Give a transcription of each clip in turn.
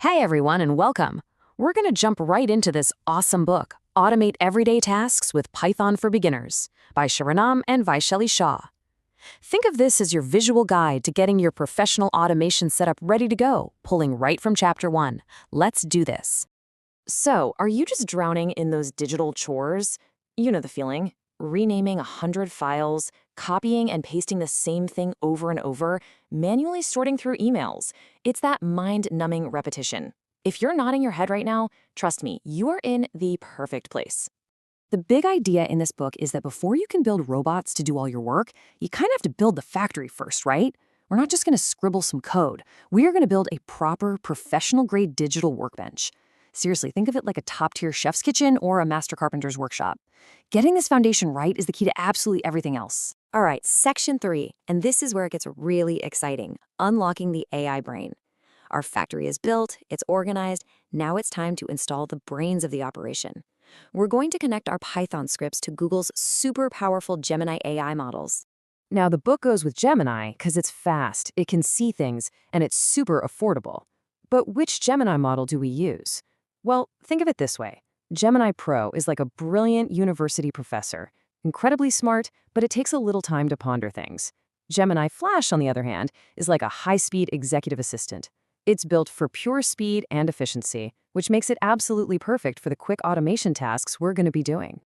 Hey everyone, and welcome. We're going to jump right into this awesome book, Automate Everyday Tasks with Python for Beginners, by Sharanam and Vaishali Shah. Think of this as your visual guide to getting your professional automation setup ready to go, pulling right from Chapter 1. Let's do this. So, are you just drowning in those digital chores? You know the feeling. Renaming 100 files, copying and pasting the same thing over and over, manually sorting through emails. It's that mind-numbing repetition. If you're nodding your head right now, trust me, you are in the perfect place. The big idea in this book is that before you can build robots to do all your work, you kind of have to build the factory first, right? We're not just going to scribble some code. We are going to build a proper, professional-grade digital workbench. Seriously, think of it like a top-tier chef's kitchen or a master carpenter's workshop. Getting this foundation right is the key to absolutely everything else. All right, section 3, and this is where it gets really exciting, unlocking the AI brain. Our factory is built, it's organized, now it's time to install the brains of the operation. We're going to connect our Python scripts to Google's super powerful Gemini AI models. Now, the book goes with Gemini because it's fast, it can see things, and it's super affordable. But which Gemini model do we use? Well, think of it this way. Gemini Pro is like a brilliant university professor, incredibly smart, but it takes a little time to ponder things. Gemini Flash, on the other hand, is like a high-speed executive assistant. It's built for pure speed and efficiency, which makes it absolutely perfect for the quick automation tasks we're going to be doing.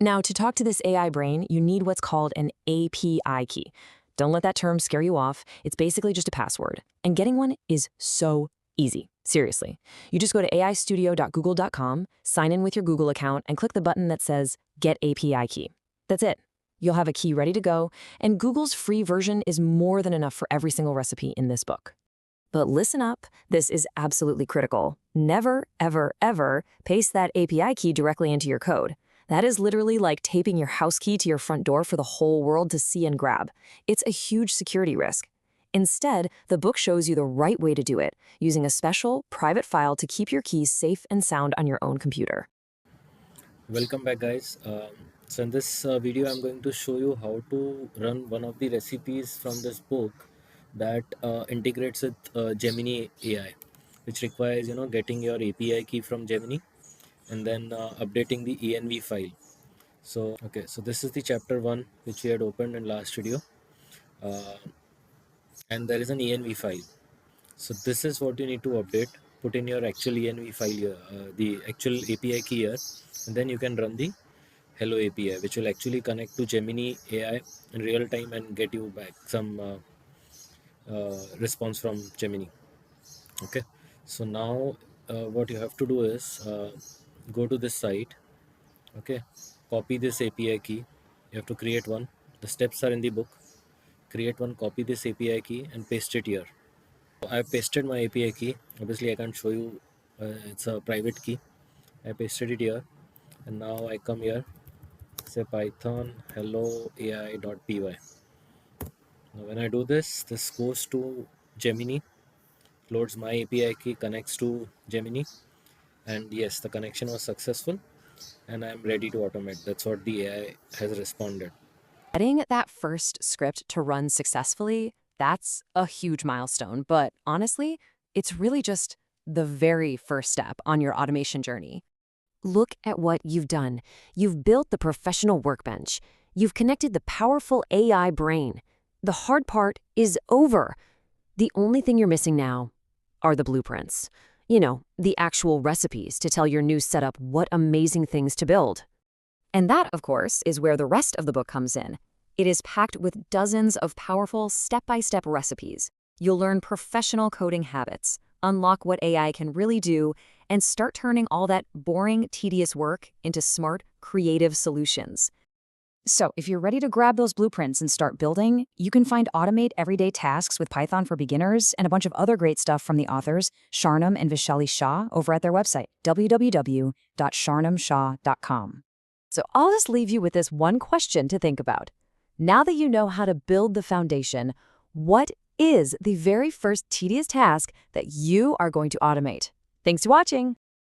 Now, to talk to this AI brain, you need what's called an API key. Don't let that term scare you off. It's basically just a password. And getting one is so easy. Seriously. You just go to aistudio.google.com, sign in with your Google account, and click the button that says Get API Key. That's it. You'll have a key ready to go, and Google's free version is more than enough for every single recipe in this book. But listen up, this is absolutely critical. Never, ever, ever paste that API key directly into your code. That is literally like taping your house key to your front door for the whole world to see and grab. It's a huge security risk. Instead, the book shows you the right way to do it, using a special, private file to keep your keys safe and sound on your own computer. Welcome back, guys. So in this video, I'm going to show you how to run one of the recipes from this book that integrates with Gemini AI, which requires getting your API key from Gemini and then updating the env file. So this is the chapter 1 which we had opened in last video, uh, and there is an env file. So this is what you need to update. Put in your actual env file here, the actual API key here, and then you can run the Hello API, which will actually connect to Gemini AI in real time and get you back some response from Gemini. Okay, so now what you have to do is go to this site. Okay, copy this API key. You have to create one. The steps are in the book. Create one, copy this API key, and paste it here. I pasted my API key. Obviously, I can't show you. It's a private key. I pasted it here, and now I come here. Say Python hello AI.py. Now, when I do this, this goes to Gemini, loads my API key, connects to Gemini, and yes, the connection was successful, and I'm ready to automate. That's what the AI has responded. Getting that first script to run successfully, that's a huge milestone, but honestly, it's really just the very first step on your automation journey. Look at what you've done. You've built the professional workbench. You've connected the powerful AI brain. The hard part is over. The only thing you're missing now are the blueprints. You know, the actual recipes to tell your new setup what amazing things to build. And that, of course, is where the rest of the book comes in. It is packed with dozens of powerful step-by-step recipes. You'll learn professional coding habits, unlock what AI can really do, and start turning all that boring, tedious work into smart, creative solutions. So, if you're ready to grab those blueprints and start building, you can find Automate Everyday Tasks with Python for Beginners and a bunch of other great stuff from the authors Sharanam and Vaishali Shah over at their website, www.sharanamshah.com. So I'll just leave you with this one question to think about. Now that you know how to build the foundation, what is the very first tedious task that you are going to automate? Thanks for watching.